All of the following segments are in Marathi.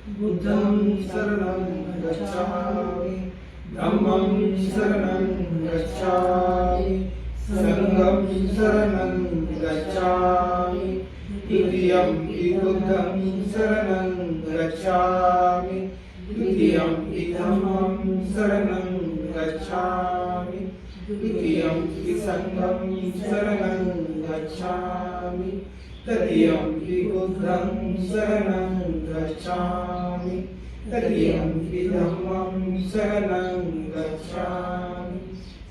बुद्धं शरणं गच्छामि धम्मं शरणं गच्छामि संघं शरणं गच्छामि द्वितीयंपि बुद्धं शरणं गच्छामि द्वितीयंपि धम्मं शरणं गच्छामि द्वितीयंपि संघं शरणं गच्छामि तृतीयंपि बुद्धं शरणं गच्छामि तृतीयंपि धम्मं शरणं गच्छामि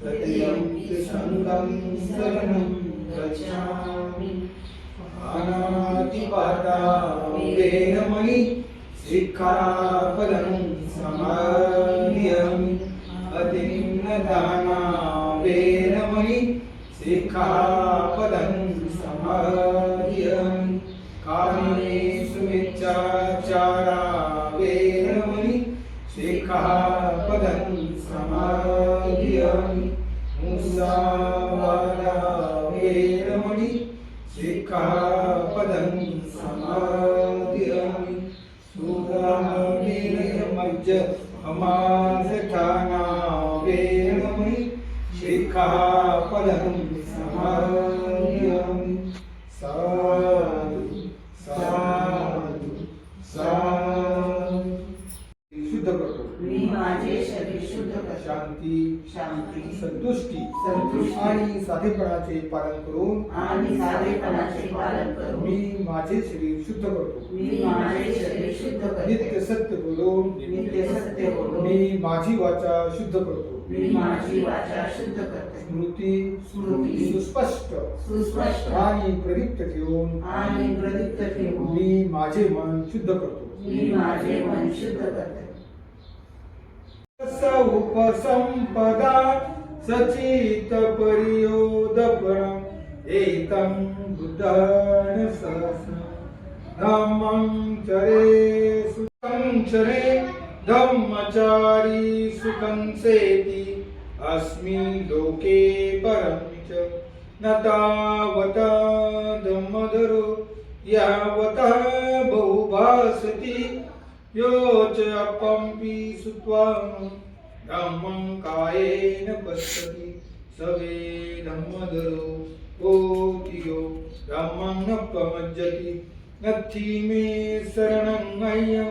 तृतीयंपि संघं शरणं गच्छामि पानातिपाता वेरमणि शिक्षापदं समादयामि अतिन्नदाना वेरमणि शिक्षापदं समादयामि कामेषु मिथ्याचारा वेरमणि शिक्षापदं समादयामि मुसावादा वेरमणि शिक्षापदं समादयामि सुरामेरमज्ज अमासठाना वेरमणि शिक्षापदं समादयामि साधु साधु साधु शुद्ध करतो मी माझे शरीर शुद्ध करतो शांती शांती संतुष्टी संतुष्टी आणि साधेपणाचे पालन करून आणि साधेपणाचे पालन करून मी माझे शरीर शुद्ध करतो मी माझे शरीर शुद्ध नित्य करतो सत्य बोलून नित्य सत्य बोलून मी माझी वाचा शुद्ध करतो मी माझी वाचा शुद्ध करतो स्मृती स्मृती सुस्पष्ट सुस्पष्ट आणि प्रदीप्त ठेवून आणि प्रदीप्त ठेवून मी माझे मन शुद्ध करतो मी माझे मन शुद्ध करतो उपसंपदा सचित परियोदपण एतं बुद्धं सहस्र धम्मं चरे सुखं चरे धम्मचारी सुखं सेति अस्मि लोके परं च न तावता धम्मधरो यावता बहुभासति यो च अपंपि सुत्वा धम्मं कायेन पश्यति सवे धम्मधरो कोटि यो धम्मं न प्रमज्जति नत्थि मे शरणं अय्य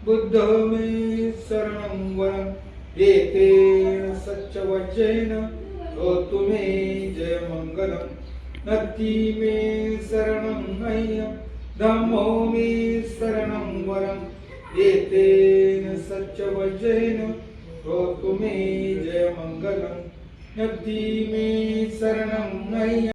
बुद्ध मे शरणं वरं एतेन सच्चवचेन होतु मे जयमङ्गलं नत्थि मे शरणं अय्य धम्मो मे शरणं वरं एतेन सच्चवचेन होतु मे जयमङ्गलं नत्थि मे शरणं अय्य